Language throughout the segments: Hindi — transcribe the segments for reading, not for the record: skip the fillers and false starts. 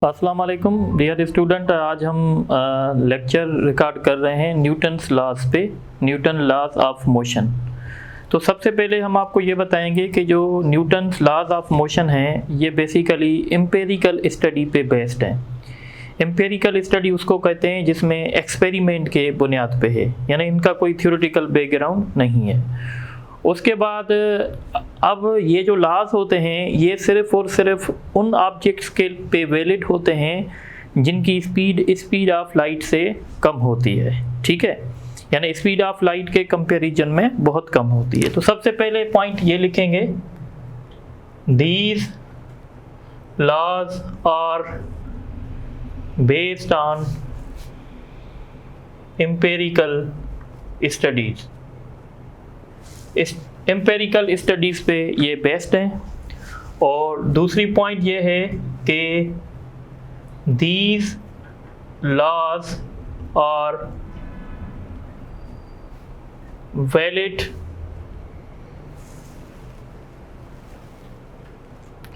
अस्सलाम वालेकुम डियर स्टूडेंट। आज हम लेक्चर रिकॉर्ड कर रहे हैं न्यूटन्स लॉज पे, न्यूटन लॉज ऑफ मोशन। तो सबसे पहले हम आपको ये बताएंगे कि जो न्यूटन्स लॉज ऑफ मोशन हैं ये बेसिकली एम्पिरिकल स्टडी पे बेस्ड हैं। एम्पिरिकल स्टडी उसको कहते हैं जिसमें एक्सपेरिमेंट के बुनियाद पे है, यानी इनका कोई थ्योरेटिकल बैकग्राउंड नहीं है। उसके बाद अब ये जो लॉज होते हैं ये सिर्फ़ और सिर्फ उन ऑब्जेक्ट्स के पे वैलिड होते हैं जिनकी स्पीड ऑफ लाइट से कम होती है, ठीक है, यानी स्पीड ऑफ लाइट के कंपैरिजन में बहुत कम होती है। तो सबसे पहले पॉइंट ये लिखेंगे, these laws are based on empirical studies. Empirical studies पे ये बेस्ड हैं। और दूसरी पॉइंट ये है कि these laws are valid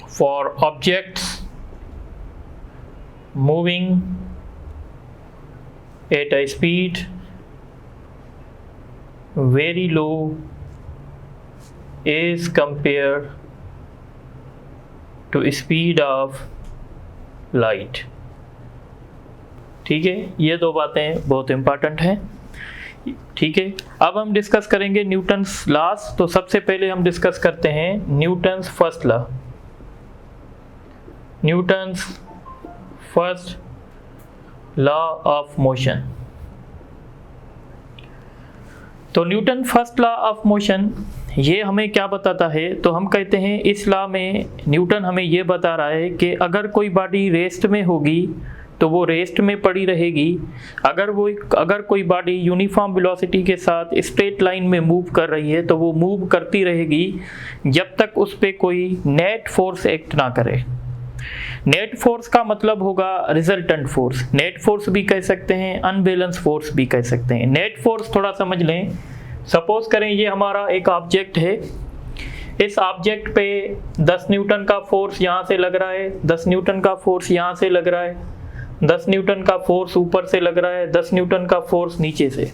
for objects moving at a speed very low is compared to speed of light। ठीक है, ये दो बातें बहुत इम्पॉर्टेंट हैं, ठीक है। अब हम डिस्कस करेंगे न्यूटन्स लॉज। तो सबसे पहले हम डिस्कस करते हैं Newton's first law. Newton's first law of motion. तो Newton first law of motion ये हमें क्या बताता है? तो हम कहते हैं इस लॉ में न्यूटन हमें ये बता रहा है कि अगर कोई बॉडी रेस्ट में होगी तो वो रेस्ट में पड़ी रहेगी। अगर कोई बॉडी यूनिफॉर्म वेलोसिटी के साथ स्ट्रेट लाइन में मूव कर रही है तो वो मूव करती रहेगी जब तक उस पर कोई नेट फोर्स एक्ट ना करे। नेट फोर्स का मतलब होगा रिजल्टेंट फोर्स। नेट फोर्स भी कह सकते हैं, अनबैलेंस फोर्स भी कह सकते हैं। नेट फोर्स थोड़ा समझ लें। सपोज करें ये हमारा एक ऑब्जेक्ट है, इस ऑब्जेक्ट पे 10 न्यूटन का फोर्स यहाँ से लग रहा है, 10 न्यूटन का फोर्स यहाँ से लग रहा है, 10 न्यूटन का फोर्स ऊपर से लग रहा है, 10 न्यूटन का फोर्स नीचे से।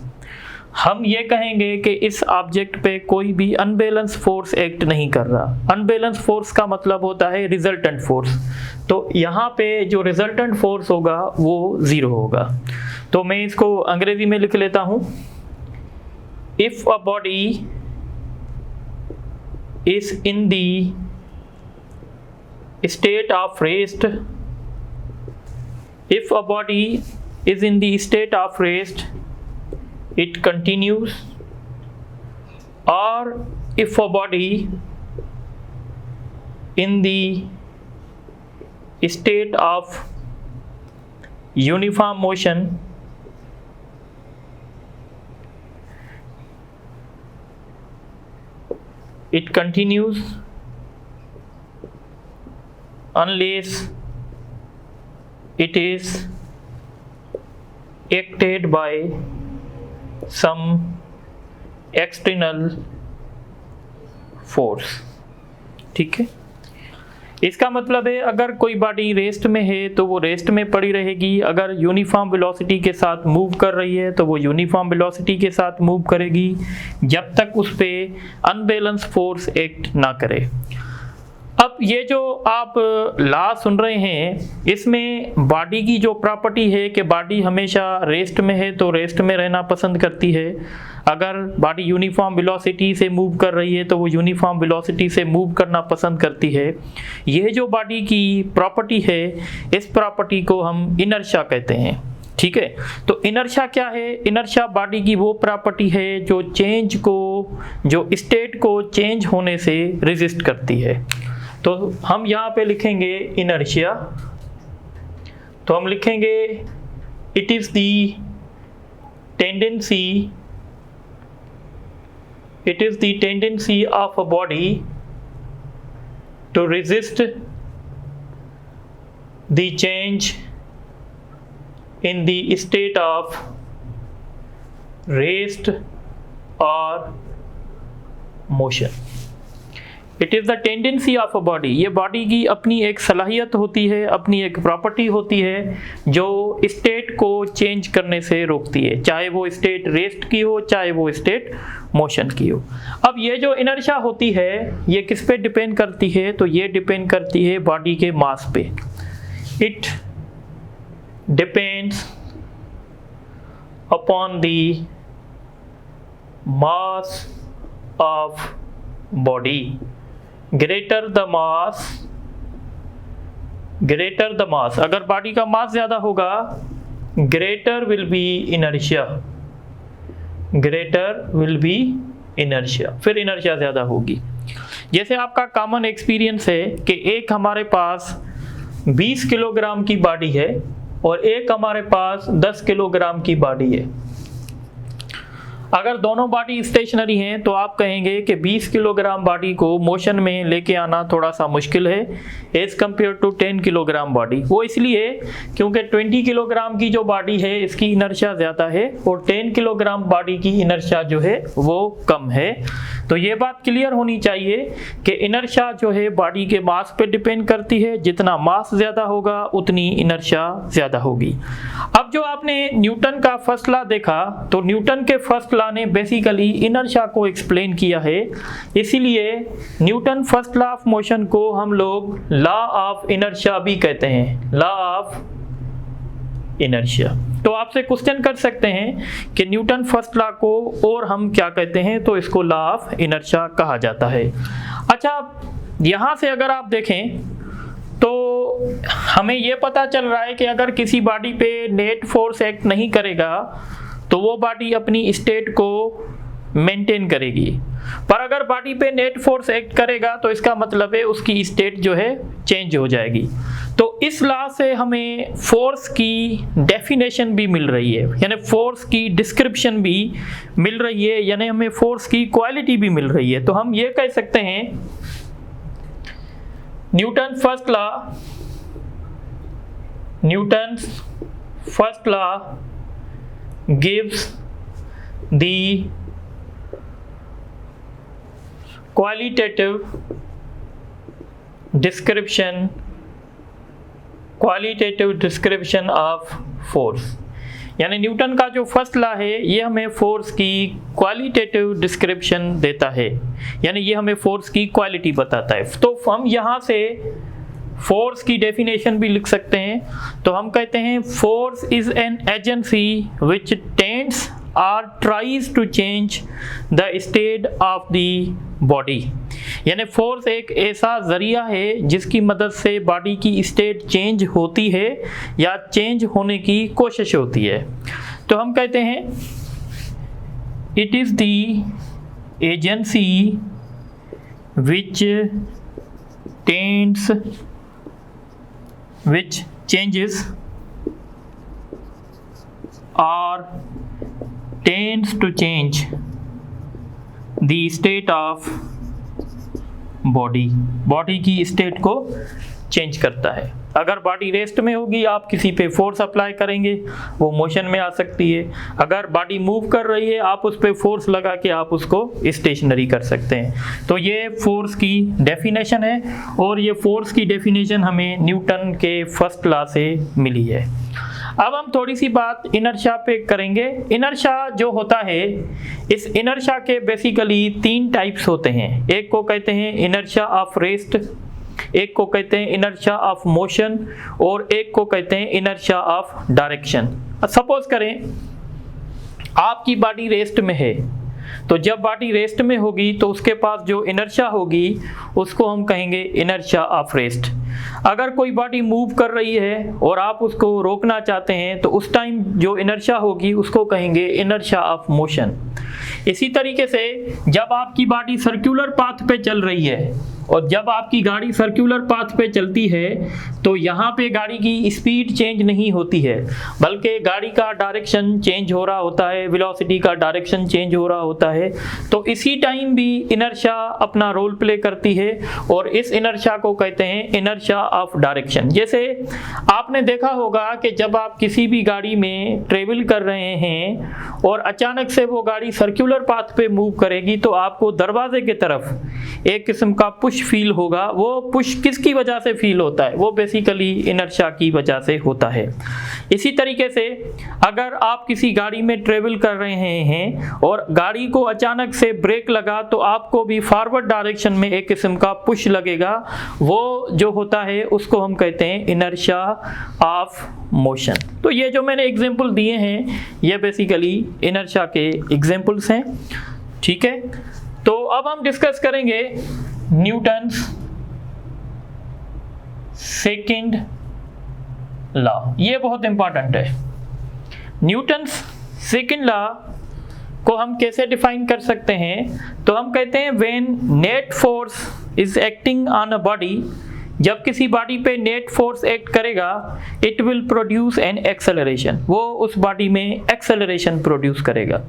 हम ये कहेंगे कि इस ऑब्जेक्ट पे कोई भी अनबैलेंस फोर्स एक्ट नहीं कर रहा। अनबैलेंस फोर्स का मतलब होता है रिजल्टेंट फोर्स। तो यहाँ पे जो रिजल्टेंट फोर्स होगा वो 0 होगा। तो मैं इसको अंग्रेजी में लिख लेता हूँ। If a body is in the state of rest, if a body is in the state of rest it continues, or if a body in the state of uniform motion it continues unless it is acted by some external force। ठीक है, इसका मतलब है अगर कोई बॉडी रेस्ट में है तो वो रेस्ट में पड़ी रहेगी। अगर यूनिफॉर्म वेलोसिटी के साथ मूव कर रही है तो वो यूनिफॉर्म वेलोसिटी के साथ मूव करेगी जब तक उस पे अनबैलेंस फोर्स एक्ट ना करे। अब ये जो आप लॉ सुन रहे हैं इसमें बॉडी की जो प्रॉपर्टी है कि बॉडी हमेशा रेस्ट में है तो रेस्ट में रहना पसंद करती है। अगर बॉडी यूनिफॉर्म वेलोसिटी से मूव कर रही है तो वो यूनिफॉर्म वेलोसिटी से मूव करना पसंद करती है। यह जो बॉडी की प्रॉपर्टी है इस प्रॉपर्टी को हम इनर्शिया कहते हैं, ठीक है। तो इनर्शिया क्या है? इनर्शिया बॉडी की वो प्रॉपर्टी है जो जो स्टेट को चेंज होने से रेजिस्ट करती है। तो हम यहाँ पे लिखेंगे इनर्शिया। तो हम लिखेंगे it is the tendency of a body to resist the change in the state of rest or motion. It is the tendency of a body. ये बॉडी की अपनी एक सलाहियत होती है, अपनी एक प्रॉपर्टी होती है जो स्टेट को चेंज करने से रोकती है, चाहे वो स्टेट रेस्ट की हो, चाहे वो स्टेट मोशन की हो। अब ये जो इनर्शिया होती है ये किस पे डिपेंड करती है? तो ये डिपेंड करती है बॉडी के मास पे। It depends upon the mass of body, greater the mass, अगर बॉडी का मास ज्यादा होगा greater will be inertia, फिर इनर्शिया ज्यादा होगी। जैसे आपका कॉमन एक्सपीरियंस है कि एक हमारे पास 20 किलोग्राम की बॉडी है और एक हमारे पास 10 किलोग्राम की बॉडी है। अगर दोनों बॉडी स्टेशनरी हैं तो आप कहेंगे कि 20 किलोग्राम बॉडी को मोशन में लेके आना थोड़ा सा मुश्किल है as compare to 10 kilogram body. वो इसलिए क्योंकि 20 किलोग्राम की जो बॉडी है इसकी इनर्शिया ज़्यादा है और 10 किलोग्राम बॉडी की इनर्शिया जो है वो कम है। तो ये बात क्लियर होनी चाहिए कि इनर्शिया जो है बॉडी के मास पे डिपेंड करती है, जितना मास ज़्यादा होगा उतनी इनर्शिया ज़्यादा होगी। अब जो आपने न्यूटन का फर्स्ट लॉ देखा तो न्यूटन के फर्स्ट लॉ ने बेसिकली इनर्शिया को एक्सप्लेन किया है, इसीलिए Newton first law of motion को हम लोग लॉ ऑफ इनर्शिया भी कहते हैं, लॉ ऑफ इनर्शिया। तो आपसे क्वेश्चन कर सकते हैं कि न्यूटन फर्स्ट लॉ को और हम क्या कहते हैं? तो इसको लॉ ऑफ इनर्शिया कहा जाता है। अच्छा, यहाँ से अगर आप देखें तो हमें ये पता चल रहा है कि अगर किसी बॉडी पे नेट फोर्स एक्ट नहीं करेगा तो वो बॉडी अपनी स्टेट को मेंटेन करेगी, पर अगर बॉडी पे नेट फोर्स एक्ट करेगा तो इसका मतलब है उसकी स्टेट जो है चेंज हो जाएगी। तो इस लॉ से हमें फोर्स की डेफिनेशन भी मिल रही है, यानी फोर्स की डिस्क्रिप्शन भी मिल रही है, यानी हमें फोर्स की क्वालिटी भी मिल रही है। तो हम ये कह सकते हैं Newton first law gives the qualitative description of force। यानी न्यूटन का जो फर्स्ट लॉ है ये हमें फोर्स की क्वालिटेटिव डिस्क्रिप्शन देता है, यानी ये हमें फोर्स की क्वालिटी बताता है। तो हम यहाँ से फोर्स की डेफिनेशन भी लिख सकते हैं। तो हम कहते हैं force is an agency which tends or tries to change the state of the body. यानी फोर्स एक ऐसा जरिया है जिसकी मदद से बॉडी की स्टेट चेंज होती है या चेंज होने की कोशिश होती है। तो हम कहते हैं it is the agency which tends which changes or tends to change the state of body की स्टेट को चेंज करता है। अगर बॉडी रेस्ट में होगी आप किसी पे फोर्स अप्लाई करेंगे वो मोशन में आ सकती है, अगर बॉडी मूव कर रही है आप उस पे फोर्स लगा के आप उसको स्टेशनरी कर सकते हैं। तो ये फोर्स की डेफिनेशन है और ये फोर्स की डेफिनेशन हमें न्यूटन के फर्स्ट लॉ से मिली है। अब हम थोड़ी सी बात इनर्शिया पे करेंगे। इनर्शिया जो होता है, इस इनर्शिया के बेसिकली 3 टाइप्स होते हैं। एक को कहते हैं इनर्शिया ऑफ रेस्ट, एक को कहते हैं इनर्शिया ऑफ मोशन और एक को कहते हैं इनर्शिया ऑफ डायरेक्शन। सपोज करें आपकी बॉडी रेस्ट में है, तो जब बॉडी रेस्ट में होगी तो उसके पास जो इनर्शिया होगी उसको हम कहेंगे इनर्शिया ऑफ रेस्ट। अगर कोई बॉडी मूव कर रही है और आप उसको रोकना चाहते हैं तो उस टाइम जो इनर्शिया होगी उसको कहेंगे इनर्शिया ऑफ मोशन। इसी तरीके से जब आपकी बॉडी सर्कुलर पाथ पे चल रही है और जब आपकी गाड़ी सर्कुलर पाथ पे चलती है तो यहाँ पे गाड़ी की स्पीड चेंज नहीं होती है, बल्कि गाड़ी का डायरेक्शन चेंज हो रहा होता है, वेलोसिटी का डायरेक्शन चेंज हो रहा होता है। तो इसी टाइम भी इनर्शिया अपना रोल प्ले करती है और इस इनर्शिया को कहते हैं इनर्शिया इनर्शिया ऑफ डायरेक्शन। जैसे आपने देखा होगा कि जब आप किसी भी गाड़ी में ट्रेवल कर रहे हैं और अचानक से वो गाड़ी सर्कुलर पाथ पे मूव करेगी तो आपको दरवाजे की तरफ एक किस्म का पुश फील होगा। वो पुश किसकी वजह से फील होता है? वो बेसिकली इनर्शिया की वजह से होता है। इसी तरीके से अगर आप किसी गाड़ी में ट्रेवल कर रहे हैं और गाड़ी को अचानक से ब्रेक लगा तो आपको भी फॉरवर्ड डायरेक्शन में एक किस्म का पुश लगेगा। वो जो होता है उसको हम कहते हैं इनर्शिया ऑफ मोशन। तो ये जो मैंने एग्जांपल दिए हैं ये बेसिकली इनर्शिया के एग्जांपल्स हैं। ठीक है, तो अब हम डिस्कस करेंगे न्यूटन्स सेकंड लॉ। ये बहुत इंपॉर्टेंट है। न्यूटन्स सेकंड लॉ को हम कैसे डिफाइन कर सकते हैं? तो हम कहते हैं when net force is acting on a body, जब किसी बॉडी पे नेट फोर्स एक्ट करेगा it will produce an acceleration, वो उस बॉडी में एक्सेलरेशन प्रोड्यूस करेगा।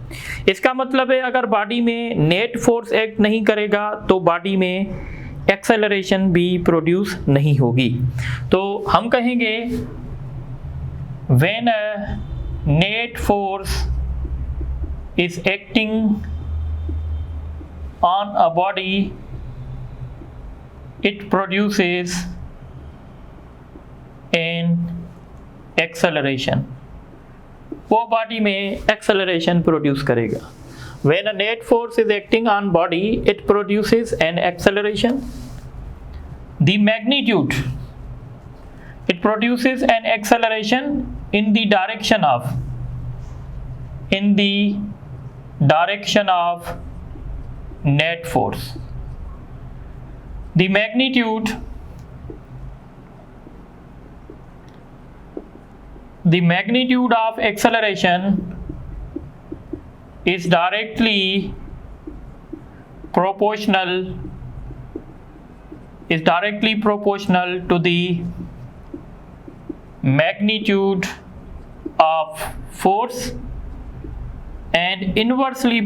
इसका मतलब है अगर बॉडी में नेट फोर्स एक्ट नहीं करेगा तो बॉडी में एक्सेलरेशन भी प्रोड्यूस नहीं होगी। तो हम कहेंगे when a net force is acting on a body it produces an acceleration, वो बॉडी में एक्सेलरेशन प्रोड्यूस करेगा। When a net force is acting on body it produces an acceleration. The magnitude, it produces an acceleration in the direction of net force. The magnitude of acceleration is directly proportional to the magnitude of force and inversely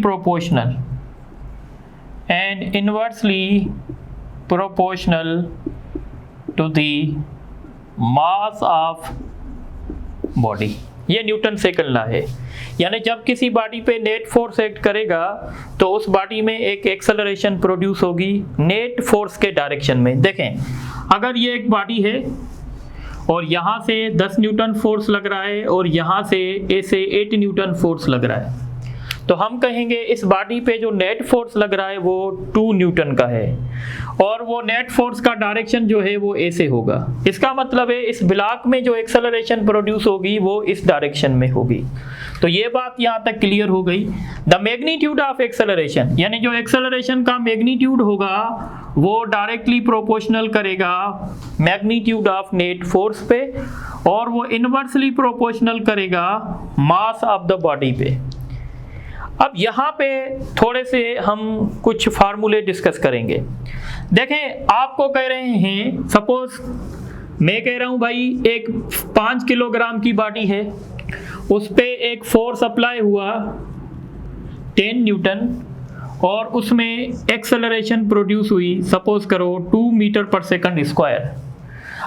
proportional to the mass of body। ये न्यूटन सेकंड लॉ है। यानी जब किसी बॉडी पे नेट फोर्स एक्ट करेगा तो उस बॉडी में एक एक्सेलरेशन प्रोड्यूस होगी नेट फोर्स के डायरेक्शन में। देखें अगर ये एक बॉडी है और यहाँ से 10 न्यूटन फोर्स लग रहा है और यहाँ से ए से 8 न्यूटन फोर्स लग रहा है, तो हम कहेंगे इस बॉडी पे जो नेट फोर्स लग रहा है वो 2 न्यूटन का है और वो नेट फोर्स का डायरेक्शन जो है वो ए से होगा। इसका मतलब है इस ब्लॉक में जो एक्सेलरेशन प्रोड्यूस होगी वो इस डायरेक्शन में होगी। तो ये बात यहाँ तक क्लियर हो गई। द मैग्नीट्यूड ऑफ एक्सेलरेशन, यानी जो एक्सेलरेशन का मैग्नीट्यूड होगा वो डायरेक्टली प्रोपोर्शनल करेगा मैग्नीट्यूड ऑफ नेट फोर्स पे और वो इनवर्सली प्रोपोर्शनल करेगा मास ऑफ द बॉडी पे। अब यहाँ पे थोड़े से हम कुछ फार्मूले डिस्कस करेंगे। देखें आपको कह रहे हैं, सपोज मैं कह रहा हूँ भाई एक 5 किलोग्राम की बॉडी है, उस पे एक फोर्स अप्लाई हुआ 10 न्यूटन और उसमें एक्सेलरेशन प्रोड्यूस हुई सपोज करो 2 मीटर पर सेकंड स्क्वायर।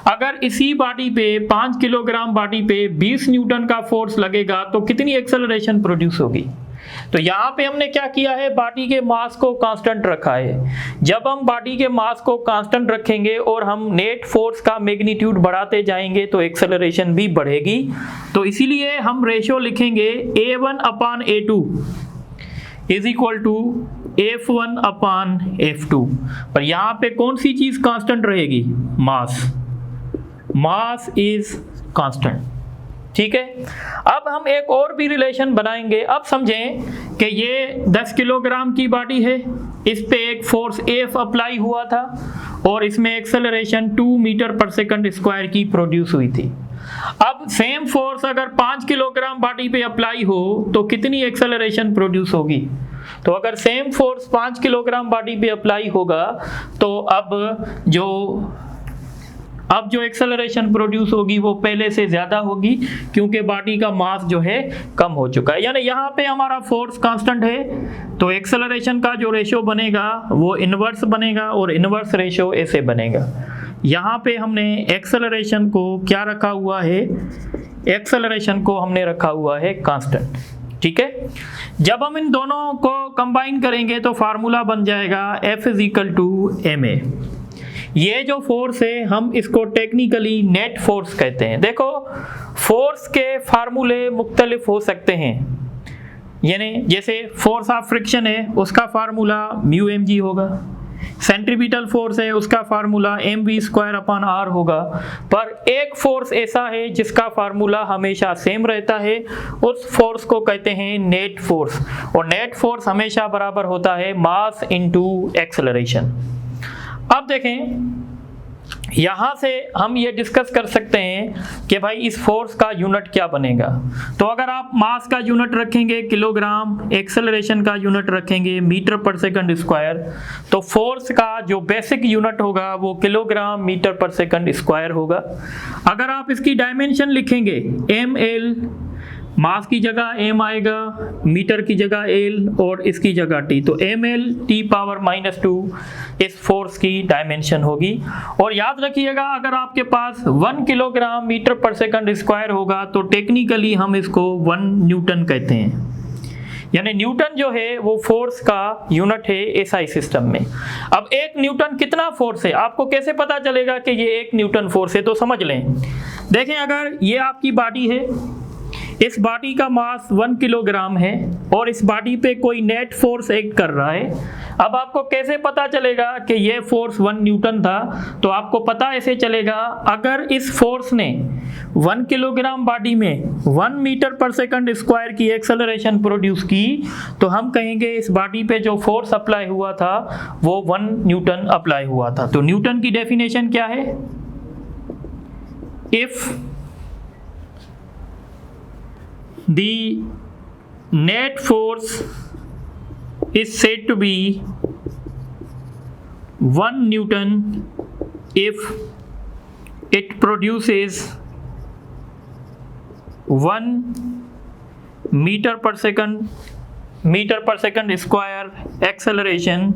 अगर इसी बॉडी पे 5 किलोग्राम बॉडी पे 20 न्यूटन का फोर्स लगेगा तो कितनी एक्सेलरेशन प्रोड्यूस होगी? तो यहाँ पे हमने क्या किया है, बॉडी के मास को कांस्टेंट रखा है। जब हम बॉडी के मास को कांस्टेंट रखेंगे और हम नेट फोर्स का मैग्नीट्यूड बढ़ाते जाएंगे तो एक्सेलरेशन भी बढ़ेगी। तो इसीलिए हम रेशियो लिखेंगे A1 upon A2 is equal to F1 upon F2। पर यहाँ पे कौन सी चीज कांस्टेंट रहेगी? Mass is constant. ठीक है, अब हम एक और भी रिलेशन बनाएंगे। अब समझें कि ये 10 किलोग्राम की बॉडी है, इस पे एक फोर्स F अप्लाई हुआ था और इसमें एक्सेलरेशन 2 मीटर पर सेकंड स्क्वायर की प्रोड्यूस हुई थी। अब सेम फोर्स अगर 5 किलोग्राम बॉडी पे अप्लाई हो तो कितनी एक्सेलरेशन प्रोड्यूस होगी? तो अगर सेम फोर्स 5 किलोग्राम बॉडी पे अप्लाई होगा तो अब जो एक्सेलरेशन प्रोड्यूस होगी वो पहले से ज़्यादा होगी क्योंकि बॉडी का मास जो है कम हो चुका है। यानी यहाँ पे हमारा फोर्स कांस्टेंट है तो एक्सेलरेशन का जो रेशियो बनेगा वो इनवर्स बनेगा और इनवर्स रेशियो ऐसे बनेगा। यहाँ पे हमने एक्सेलरेशन को क्या रखा हुआ है, एक्सेलरेशन को हमने रखा हुआ है कांस्टेंट, ठीक है। जब हम इन दोनों को कंबाइन करेंगे तो फार्मूला बन जाएगा F = ma। ये जो फोर्स है हम इसको टेक्निकली नेट फोर्स कहते हैं। देखो फोर्स के फार्मूले मुख्तलिफ हो सकते हैं, यानी जैसे फोर्स ऑफ फ्रिक्शन है उसका फार्मूला μmg होगा, सेंट्रीपिटल फोर्स है उसका फार्मूला mv²/r होगा, पर एक फोर्स ऐसा है जिसका फार्मूला हमेशा सेम रहता है, उस फोर्स को कहते हैं नेट फोर्स, और नेट फोर्स हमेशा बराबर होता है मास इनटू एक्सेलरेशन। अब देखें यहाँ से हम ये डिस्कस कर सकते हैं कि भाई इस फोर्स का यूनिट क्या बनेगा। तो अगर आप मास का यूनिट रखेंगे किलोग्राम, एक्सेलरेशन का यूनिट रखेंगे मीटर/सेकंड², तो फोर्स का जो बेसिक यूनिट होगा वो किलोग्राम मीटर/सेकंड² होगा। अगर आप इसकी डायमेंशन लिखेंगे ml, मास की जगह m आएगा, मीटर की जगह l और इसकी जगह t, तो ml T⁻⁻² इस फोर्स की डायमेंशन होगी। और याद रखिएगा अगर आपके पास 1 किलोग्राम मीटर/सेकंड² होगा तो टेक्निकली हम इसको 1 न्यूटन कहते हैं, यानी न्यूटन जो है वो फोर्स का यूनिट है एसआई सिस्टम में। अब 1 न्यूटन कितना फोर्स है, आपको कैसे पता चलेगा कि ये 1 न्यूटन फोर्स है, तो समझ लें। देखें अगर ये आपकी बॉडी है, इस बॉडी का मास 1 किलोग्राम है और इस बॉडी पे कोई नेट फोर्स एक्ट कर रहा है। अब आपको कैसे पता चलेगा कि ये फोर्स 1 न्यूटन था, तो आपको पता ऐसे चलेगा अगर इस फोर्स ने 1 किलोग्राम बॉडी में 1 मीटर/सेकंड² की एक्सेलरेशन प्रोड्यूस की, तो हम कहेंगे इस बॉडी पे जो फोर्स अप्लाई हुआ था वो 1 न्यूटन अप्लाई हुआ था। तो न्यूटन की डेफिनेशन क्या है, if the net force is said to be 1 Newton if it produces 1 मीटर/सेकंड² acceleration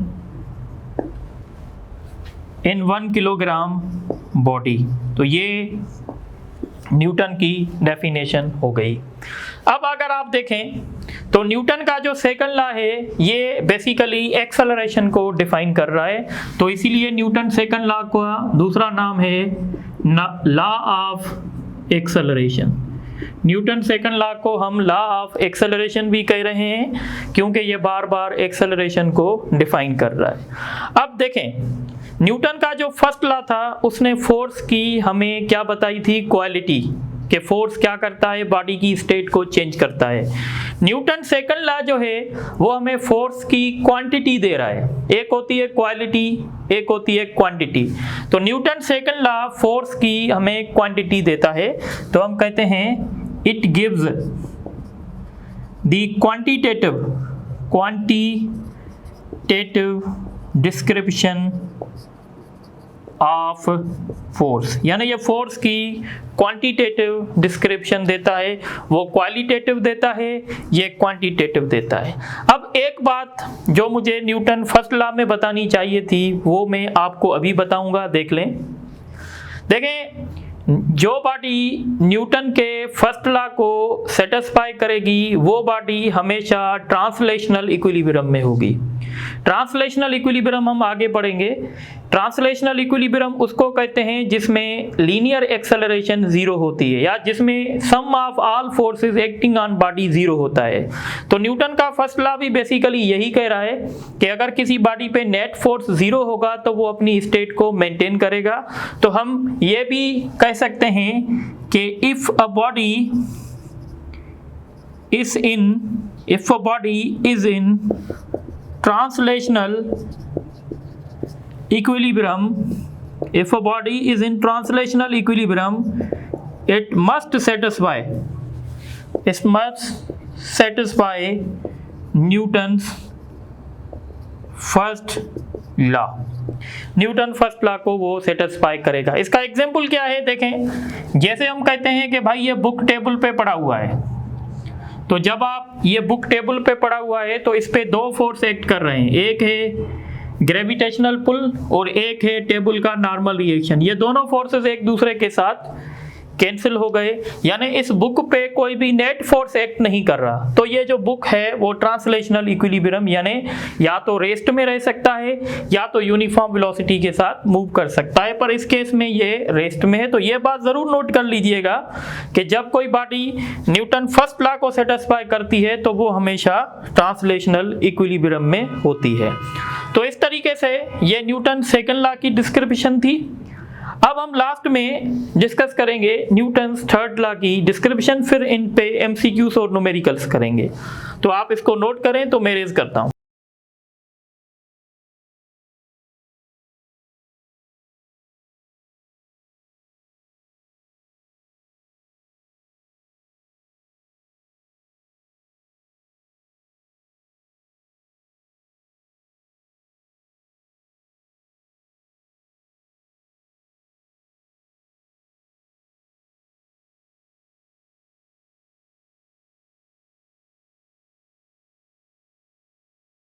in 1 kilogram body. तो ये न्यूटन की डेफिनेशन हो गई। अब अगर आप देखें तो न्यूटन का जो सेकंड लॉ है ये बेसिकली एक्सेलरेशन को डिफाइन कर रहा है, तो इसीलिए न्यूटन सेकंड लॉ का दूसरा नाम है law of acceleration. Newton second law को हम लॉ ऑफ एक्सेलरेशन भी कह रहे हैं क्योंकि ये बार बार एक्सेलरेशन को डिफाइन कर रहा है। अब देखें न्यूटन का जो फर्स्ट लॉ था उसने फोर्स की हमें क्या बताई थी, क्वालिटी, कि फोर्स क्या करता है, बॉडी की स्टेट को चेंज करता है। न्यूटन सेकंड लॉ जो है वो हमें फोर्स की क्वांटिटी दे रहा है, एक होती है क्वालिटी, एक होती है क्वांटिटी। तो न्यूटन सेकंड लॉ फोर्स की हमें क्वांटिटी देता है, तो हम कहते हैं it gives the quantitative description of force, यानी ये फोर्स की क्वांटिटेटिव डिस्क्रिप्शन देता है, वो क्वालिटेटिव देता है, ये क्वांटिटेटिव देता है। अब एक बात जो मुझे न्यूटन फर्स्ट लॉ में बतानी चाहिए थी वो मैं आपको अभी बताऊंगा, देख लें। देखें जो बॉडी न्यूटन के फर्स्ट लॉ को सेटिस्फाई करेगी वो बॉडी हमेशा ट्रांसलेशनल इक्विलिब्रियम में होगी। ट्रांसलेशनल इक्विलिब्रियम हम आगे पढ़ेंगे। ट्रांसलेशनल इक्विलिब्रियम उसको कहते हैं जिसमें लीनियर एक्सेलरेशन 0 होती है या जिसमें sum of all forces acting on body 0 होता है। तो न्यूटन का फर्स्ट लॉ भी बेसिकली यही कह रहा है कि अगर किसी बॉडी पे नेट फोर्स 0 होगा तो वो अपनी स्टेट को मेंटेन करेगा। तो हम ये भी कह सकते हैं कि if a body is in translational equilibrium, if a body is in translational equilibrium, it must satisfy Newton's first law। Newton first law को वो सेटिस्फाई करेगा। इसका एग्जांपल क्या है, देखें। जैसे हम कहते हैं कि भाई ये बुक टेबल पे पड़ा हुआ है, तो जब आप ये बुक टेबल पे पड़ा हुआ है तो इस पे 2 फोर्स एक्ट कर रहे हैं, एक है ग्रेविटेशनल पुल और एक है टेबल का नॉर्मल रिएक्शन। ये दोनों फोर्सेस एक दूसरे के साथ कैंसिल हो गए, यानी इस बुक पे कोई भी नेट फोर्स एक्ट नहीं कर रहा। तो ये जो बुक है वो ट्रांसलेशनल इक्विलिब्रियम यानी या तो रेस्ट में रह सकता है या तो यूनिफॉर्म वेलोसिटी के साथ मूव कर सकता है, पर इस केस में ये रेस्ट में है। तो ये बात जरूर नोट कर लीजिएगा कि जब कोई बॉडी न्यूटन फर्स्ट लॉ को सेटिस्फाई करती है तो वो हमेशा ट्रांसलेशनल इक्विलिब्रियम में होती है। तो इस तरीके से ये न्यूटन सेकंड लॉ की डिस्क्रिप्शन थी। अब हम लास्ट में डिस्कस करेंगे न्यूटन थर्ड लॉ की डिस्क्रिप्शन, फिर इन पे एमसीक्यूज और न्यूमेरिकल्स करेंगे। तो आप इसको नोट करें तो मैं रेज करता हूं।